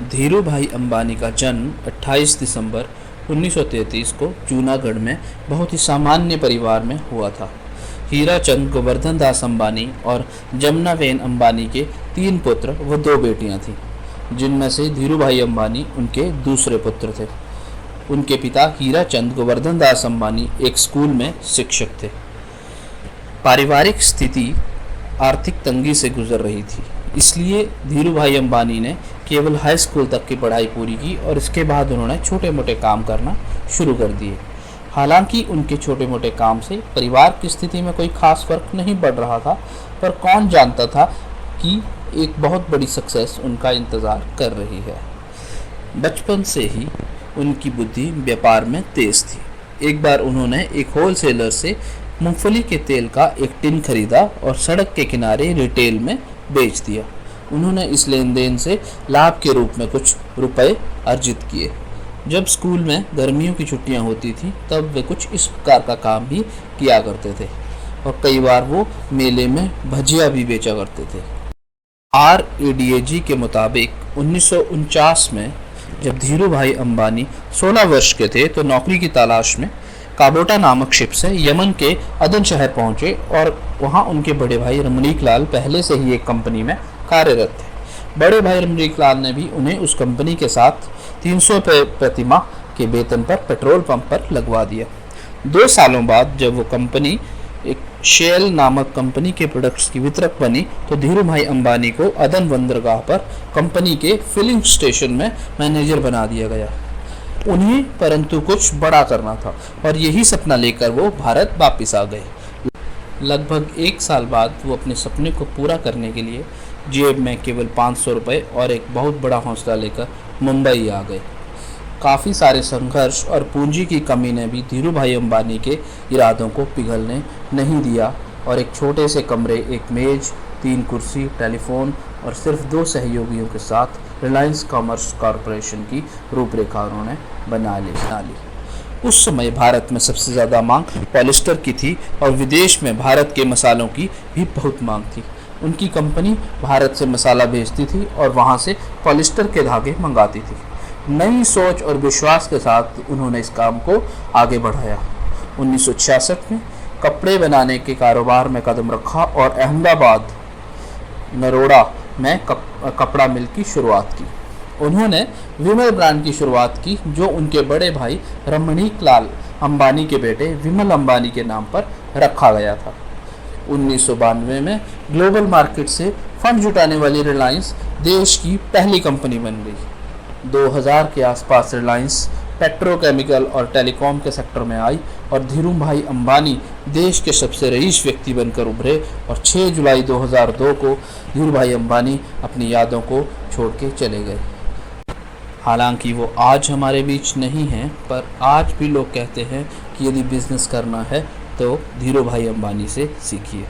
धीरू भाई अंबानी का जन्म 28 दिसंबर 1933 को जूनागढ़ में बहुत ही सामान्य परिवार में हुआ था। हीरा चंद गोवर्धन दास अंबानी और जमुनाबेन अंबानी के 3 पुत्र व 2 बेटियां थीं, जिनमें से धीरू भाई अंबानी उनके दूसरे पुत्र थे। उनके पिता हीरा चंद गोवर्धन दास अंबानी एक स्कूल में शिक्षक थे। पारिवारिक स्थिति आर्थिक तंगी से गुजर रही थी, इसलिए धीरू भाई अंबानी ने केवल हाई स्कूल तक की पढ़ाई पूरी की और इसके बाद उन्होंने छोटे मोटे काम करना शुरू कर दिए। हालांकि उनके छोटे मोटे काम से परिवार की स्थिति में कोई खास फर्क नहीं पड़ रहा था, पर कौन जानता था कि एक बहुत बड़ी सक्सेस उनका इंतज़ार कर रही है। बचपन से ही उनकी बुद्धि व्यापार में तेज थी। एक बार उन्होंने एक होलसेलर से मूंगफली के तेल का एक टिन खरीदा और सड़क के किनारे रिटेल में बेच दिया। उन्होंने इस लेन देन से लाभ के रूप में कुछ रुपए अर्जित किए। जब स्कूल में गर्मियों की छुट्टियां होती थी तब वे कुछ इस प्रकार का काम भी किया करते थे और कई बार वो मेले में भजिया भी बेचा करते थे। RADAG के मुताबिक 1949 में जब धीरू भाई अंबानी 16 वर्ष के थे तो नौकरी की तलाश में काबोटा नामक शिप से यमन के अदन शहर पहुंचे और वहां उनके बड़े भाई रमणीक लाल पहले से ही एक कंपनी में कार्यरत थे। बड़े भाई रमणीक लाल ने भी उन्हें उस कंपनी के साथ 300 रुपये प्रति माह के वेतन पर पेट्रोल पंप पर लगवा दिया। 2 सालों बाद जब वो कंपनी एक शेल नामक कंपनी के प्रोडक्ट्स की वितरक बनी तो धीरू भाई अंबानी को अदन बंदरगाह पर कंपनी के फिलिंग स्टेशन में मैनेजर बना दिया गया। उन्हें परंतु कुछ बड़ा करना था और यही सपना लेकर वो भारत वापस आ गए। लगभग 1 साल बाद वो अपने सपने को पूरा करने के लिए जेब में केवल 500 रुपये और एक बहुत बड़ा हौसला लेकर मुंबई आ गए। काफ़ी सारे संघर्ष और पूंजी की कमी ने भी धीरू भाई अंबानी के इरादों को पिघलने नहीं दिया और एक छोटे से कमरे, एक मेज, 3 कुर्सी, टेलीफोन और सिर्फ 2 सहयोगियों के साथ रिलायंस कॉमर्स कॉरपोरेशन की रूपरेखा उन्होंने बना ली। उस समय भारत में सबसे ज़्यादा मांग पॉलिस्टर की थी और विदेश में भारत के मसालों की भी बहुत मांग थी। उनकी कंपनी भारत से मसाला भेजती थी और वहां से पॉलिस्टर के धागे मंगाती थी। नई सोच और विश्वास के साथ उन्होंने इस काम को आगे बढ़ाया। 1966 में कपड़े बनाने के कारोबार में कदम रखा और अहमदाबाद नरोड़ा में कपड़ा मिल की शुरुआत की। उन्होंने विमल ब्रांड की शुरुआत की जो उनके बड़े भाई रमणीक लाल अंबानी के बेटे विमल अंबानी के नाम पर रखा गया था। 1992 में ग्लोबल मार्केट से फंड जुटाने वाली रिलायंस देश की पहली कंपनी बन गई। 2000 के आसपास रिलायंस पेट्रोकेमिकल और टेलीकॉम के सेक्टर में आई और धीरू भाई अंबानी देश के सबसे रईस व्यक्ति बनकर उभरे और 6 जुलाई 2002 को धीरू भाई अंबानी अपनी यादों को छोड़ के चले गए। हालांकि वो आज हमारे बीच नहीं हैं, पर आज भी लोग कहते हैं कि यदि बिजनेस करना है तो धीरू भाई अंबानी से सीखिए।